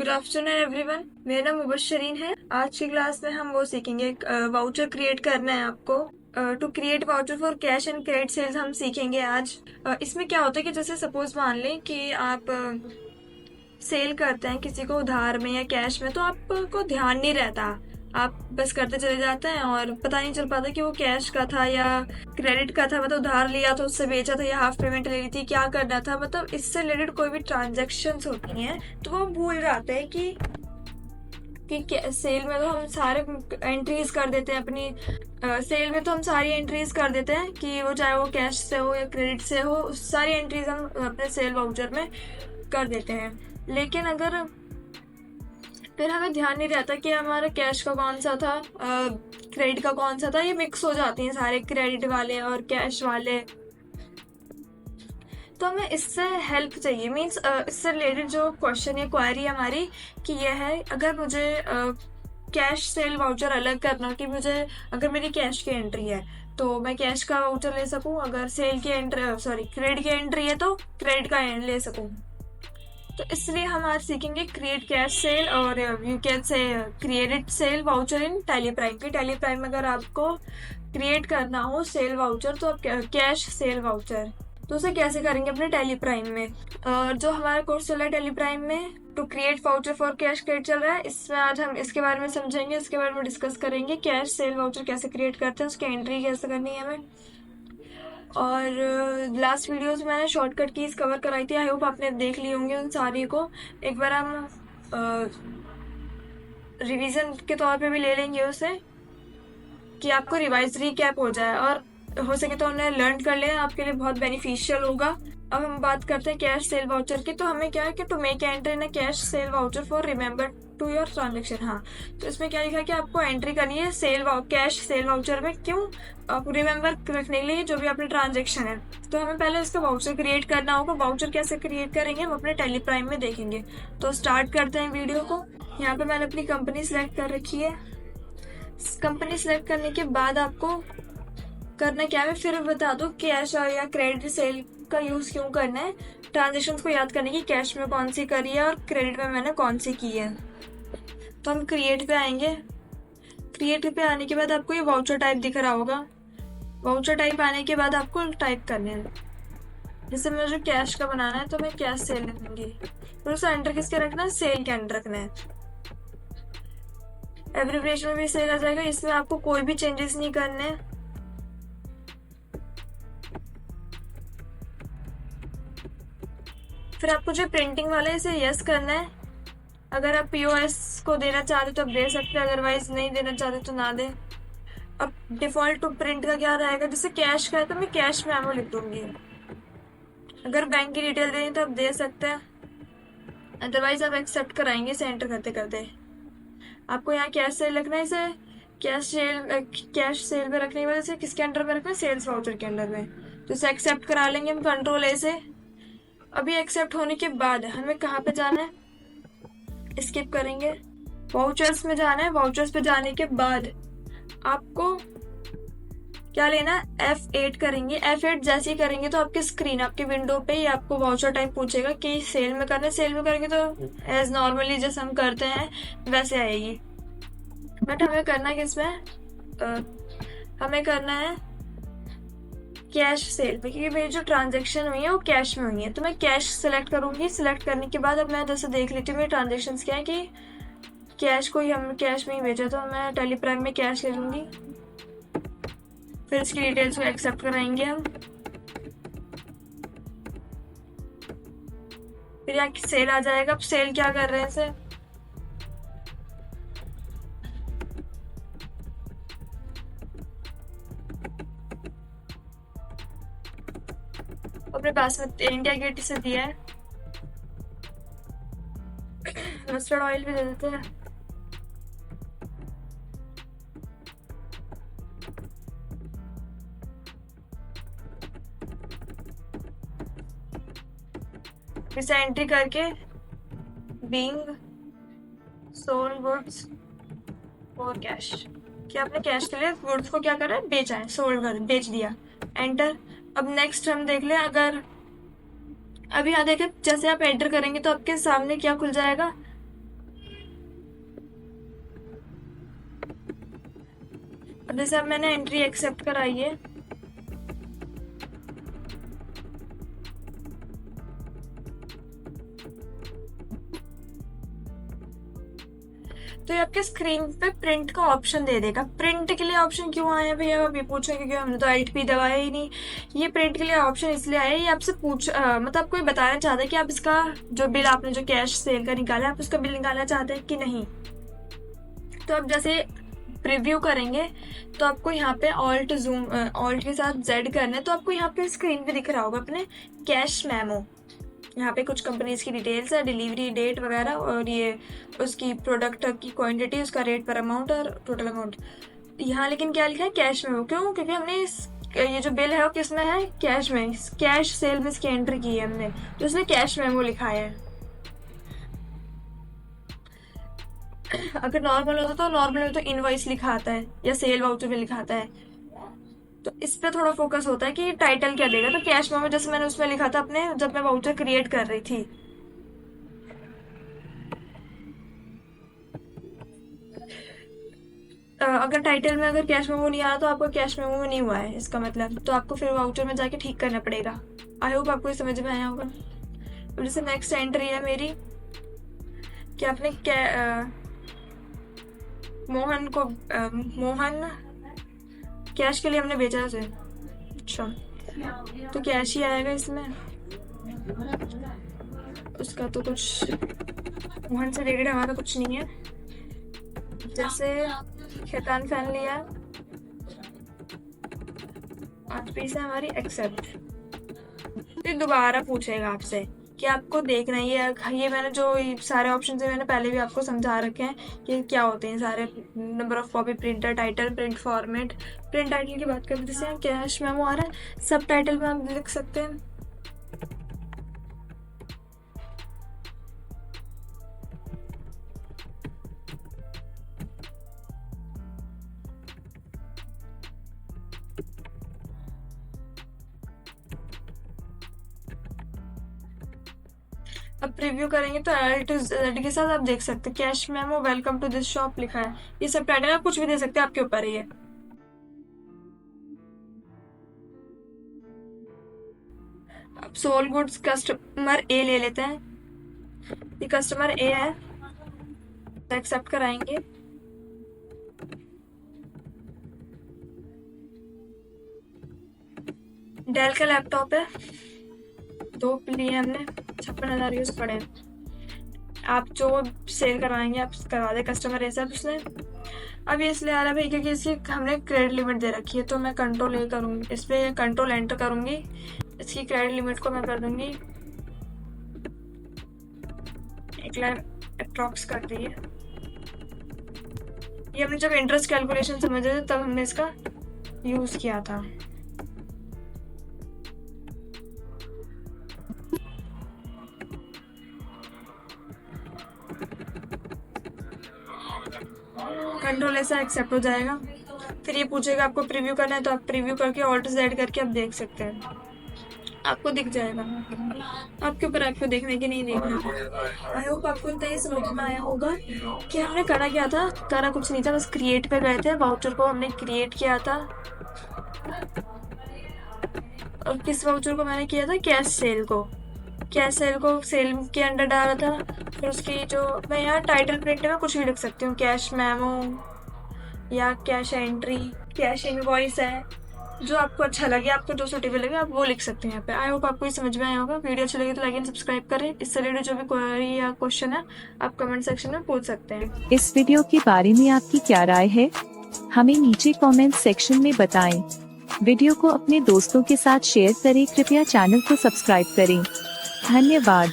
Good afternoon everyone. मेरा नाम मुबशरीन है। आज की क्लास में हम वो सीखेंगे, वाउचर क्रिएट करना है आपको। To create voucher for cash and credit sales हम सीखेंगे आज। इसमें क्या होता है कि जैसे सपोज मान लें कि आप सेल करते हैं किसी को उधार में या कैश में, तो आपको ध्यान नहीं रहता, आप बस करते चले जाते हैं और पता नहीं चल पाता कि वो कैश का था या क्रेडिट का था, मतलब उधार लिया तो उससे बेचा था या हाफ पेमेंट ले ली थी, क्या करना था, मतलब इससे रिलेटेड कोई भी ट्रांजेक्शन्स होती हैं तो वो भूल जाते हैं कि सेल में तो हम सारे एंट्रीज कर देते हैं अपनी। सेल में तो हम सारी एंट्रीज कर देते हैं कि वो चाहे वो कैश से हो या क्रेडिट से हो, सारी एंट्रीज हम अपने सेल वाउचर में कर देते हैं। लेकिन अगर फिर हमें ध्यान नहीं रहता कि हमारा कैश का कौन सा था, क्रेडिट का कौन सा था, ये मिक्स हो जाती हैं सारे क्रेडिट वाले और कैश वाले। तो हमें इससे हेल्प चाहिए, मीन्स इससे रिलेटेड जो क्वेश्चन या क्वेरी हमारी कि यह है, अगर मुझे कैश सेल वाउचर अलग करना, कि मुझे अगर मेरी कैश की एंट्री है तो मैं कैश का वाउचर ले सकूं, अगर सेल की एंट्री क्रेडिट की एंट्री है तो क्रेडिट का ले सकूं। तो इसलिए हम आज सीखेंगे क्रिएट कैश सेल और you can say created cell voucher in tally prime. की टैली प्राइम में अगर आपको क्रिएट करना हो सेल वाउचर तो आप कैश सेल वाउचर, तो उसे कैसे करेंगे अपने टैली प्राइम में। जो हमारा कोर्स चल रहा है टैली प्राइम में to create voucher for cash create चल रहा है, इसमें आज हम इसके बारे में समझेंगे, इसके बारे में डिस्कस करेंगे कैश सेल वाउचर कैसे क्रिएट करते हैं, उसकी एंट्री कैसे करनी है हमें। और लास्ट वीडियोस में मैंने शॉर्टकट कीज कवर कराई थी, आई होप आपने देख ली होंगी उन सारी को। एक बार हम रिवीजन के तौर पे भी ले लेंगे उसे, कि आपको रिवाइज रिकैप हो जाए और हो सके तो उन्हें लर्न कर ले, आपके लिए बहुत बेनिफिशियल होगा। अब हम बात करते हैं कैश सेल वाउचर की। तो हमें क्या है कि to make entry in cash sale voucher for remember to your transaction. हाँ, तो इसमें क्या लिखा है कि आपको एंट्री करनी है कैश सेल वाउचर में। क्यों? आप रिमेंबर रखने के लिए जो भी अपने ट्रांजेक्शन है। तो हमें पहले इसका वाउचर क्रिएट करना होगा। वाउचर कैसे क्रिएट करेंगे हम अपने टैली प्राइम में देखेंगे। तो स्टार्ट करते हैं वीडियो को। यहाँ पे मैंने अपनी कंपनी सिलेक्ट कर रखी है। कंपनी सिलेक्ट करने के बाद आपको करना क्या है, फिर बता दो कैश और या क्रेडिट सेल का यूज क्यों करना है। ट्रांजेक्शन को याद करने की, कैश में कौन सी करी है और क्रेडिट में मैंने कौन सी की है। तो हम क्रिएट पे आएंगे। क्रिएट पे आने के बाद आपको ये वाउचर टाइप दिख रहा होगा। वाउचर टाइप आने के बाद आपको टाइप करना है, जैसे मुझे कैश का बनाना है तो मैं कैश सेल लिखूंगी। फिर उसे एंटर किसके रखना है, सेल के एंटर रखना है। एब्रिविएशन में भी सेल आ जाएगा, इसमें आपको कोई भी चेंजेस नहीं करने हैं। फिर आपको जो प्रिंटिंग वाला है इसे यस करना है। अगर आप पीओएस को देना चाहते तो आप दे सकते हैं, अदरवाइज नहीं देना चाहते तो ना दे। अब डिफॉल्ट टू प्रिंट का क्या रहेगा, जैसे कैश का है तो मैं कैश मेमो लिख दूंगी। अगर बैंक की डिटेल देनी तो आप दे सकते हैं, अदरवाइज आप एक्सेप्ट कराएंगे इसे एंटर करते करते। आपको यहाँ कैश सेल रखना है, इसे कैश सेल में रखने की वजह से किसके अंडर में रखना है, सेल्स वाउचर के अंडर में। तो इसे एक्सेप्ट करा लेंगे हम कंट्रोल ए से। अभी एक्सेप्ट होने के बाद हमें कहाँ पे जाना है, स्किप करेंगे, वाउचर्स में जाना है। वाउचर्स पे जाने के बाद आपको क्या लेना है, F8 करेंगे। F8 जैसे ही करेंगे तो आपकी स्क्रीन, आपकी विंडो पे ही आपको वाउचर टाइप पूछेगा कि सेल में करना है। सेल में करेंगे तो एज नॉर्मली जैसे हम करते हैं वैसे आएगी। बट हमें करना है किसमें, हमें करना है कैश सेल पे, क्योंकि मेरी जो ट्रांजेक्शन हुई है वो कैश में हुई है। तो मैं कैश सेलेक्ट करूंगी। सिलेक्ट करने के बाद अब मैं जैसे देख लेती हूँ मेरी ट्रांजेक्शन क्या है, कि कैश को ही हम कैश में ही भेजा, तो मैं टैली प्राइम में कैश ले लूंगी। फिर इसकी डिटेल्स को एक्सेप्ट कराएंगे हम। फिर यहाँ सेल आ जाएगा। अब सेल क्या कर रहे हैं इसे, अपने पास में इंडिया गेट से दिया है, मस्टर्ड ऑयल भी दे देते हैं। इसे एंट्री करके being sold goods for cash, कि आपने कैश के लिए गुड्स को क्या करा है, बेचा है, सोल्ड कर बेच दिया, एंटर। अब नेक्स्ट हम देख ले, अगर अभी यहाँ देखें जैसे आप एंटर करेंगे तो आपके सामने क्या खुल जाएगा, अब जैसे अब मैंने एंट्री एक्सेप्ट कराई है, तो ये आपके स्क्रीन पे प्रिंट का ऑप्शन दे देगा। प्रिंट के लिए ऑप्शन क्यों आया भैया, आप ये पूछोगे क्योंकि हमने तो Alt P दबाया ही नहीं। ये प्रिंट के लिए ऑप्शन इसलिए आया, ये आपसे मतलब आपको ये बताना चाहता है कि आप इसका जो बिल आपने जो कैश सेल का निकाला है, आप उसका बिल निकालना चाहते हैं कि नहीं। तो अब जैसे प्रीव्यू करेंगे तो आपको यहाँ पे ऑल्ट के साथ Z करना है, तो आपको यहाँ पे स्क्रीन पे दिख रहा होगा अपने कैश मेमो। यहाँ पे कुछ कंपनीज की डिटेल्स है, डिलीवरी डेट वगैरह, और ये उसकी प्रोडक्ट की क्वांटिटी, उसका रेट पर अमाउंट और टोटल अमाउंट। यहाँ लेकिन क्या लिखा है, कैश मेमो। क्यों? क्योंकि हमने ये जो बिल है वो किस में है, कैश में, कैश सेल में इसकी एंट्री की है हमने, तो इसलिए कैश मेमो लिखा है। अगर नॉर्मल होता तो नॉर्मल में तो इनवॉइस लिखा आता है या सेल वाउचर में लिखा आता है, तो इस पे थोड़ा फोकस होता है कि टाइटल क्या देगा। तो कैश मेमो जैसे मैंने उसमें लिखा था अपने, जब मैं वाउचर क्रिएट कर रही थी। अगर टाइटल में अगर कैश मेमो नहीं आ रहा तो आपको कैश मेमो में नहीं हुआ है इसका मतलब, तो आपको फिर वाउचर में जाके ठीक करना पड़ेगा। आई होप आपको ये समझ में आया होगा। अब जैसे नेक्स्ट एंट्री है मेरी कि आपने मोहन कैश के लिए हमने भेजा उसे। अच्छा, तो कैश ही आएगा इसमें, उसका तो कुछ मोहन से रिलेटेड हमारा कुछ नहीं है। जैसे शैतान फैन लिया, 8 पीस है हमारी, एक्सेप्ट। फिर दोबारा पूछेगा आपसे कि आपको देखना ही है। ये मैंने जो सारे ऑप्शन है मैंने पहले भी आपको समझा रखे हैं कि क्या होते हैं सारे। Number of copy, printer, title, print format. Print title की बात करें, जैसे कैश मेमो आ रहा है, सब टाइटल में आप लिख सकते हैं। अब प्रीव्यू करेंगे तो Alt Z के साथ आप देख सकते हैं cash memo welcome to this shop लिखा है। ये सब टाइटल आप कुछ भी दे सकते हैं, आपके ऊपर ही है। अब सोल गुड्स कस्टमर ए ले लेते हैं, ये कस्टमर ए है, एक्सेप्ट कराएंगे। डेल का लैपटॉप है, 2 लिए हमने, 56,000 यूज पड़े। आप जो सेल करवाएंगे आप करवा दे, कस्टमर ऐसा उसने। अब ये इसलिए आ रहा है भाई क्योंकि इसकी हमने क्रेडिट लिमिट दे रखी है, तो मैं कंट्रोल ए करूंगी, इस पर कंट्रोल एंटर करूंगी, इसकी क्रेडिट लिमिट को मैं कर दूंगी 1 लाख अप्रॉक्स कर दी है। ये हमने जब इंटरेस्ट कैलकुलेशन समझ रहे थे तब हमने इसका यूज किया था। कंट्रोल ऐसा एक्सेप्ट हो जाएगा। फिर ये पूछेगा आपको प्रीव्यू करना है, तो आप प्रीव्यू करके ऑल्ट Z करके आप देख सकते हैं, आपको दिख जाएगा। आपके ऊपर, आपको देखने की नहीं देखना। आई होप आपको इतना ही समझ में आया होगा कि हमने करा क्या था। करा कुछ नहीं था, बस क्रिएट पे गए थे, वाउचर को हमने क्रिएट किया था। और किस वाउचर को मैंने किया था, कैश सेल को। कैश सेल को सेल के अंडर डाला था। फिर उसकी जो मैं यहाँ टाइटल प्रिंट में कुछ भी लिख सकती हूँ, कैश मेमो या कैश एंट्री, कैश इनवॉइस है, जो आपको अच्छा लगे, आपको जो सूटेबल लगे आप वो लिख सकते हैं यहाँ पे। आई होप आपको ये समझ में आया होगा। वीडियो अच्छी लगी तो लाइक एंड सब्सक्राइब करें। इससे रिलेटेड जो भी क्वेरी या क्वेश्चन है आप कमेंट सेक्शन में पूछ सकते हैं। इस वीडियो के बारे में आपकी क्या राय है, हमें नीचे कमेंट सेक्शन में बताएं। वीडियो को अपने दोस्तों के साथ शेयर करें। कृपया चैनल को सब्सक्राइब करें। धन्यवाद।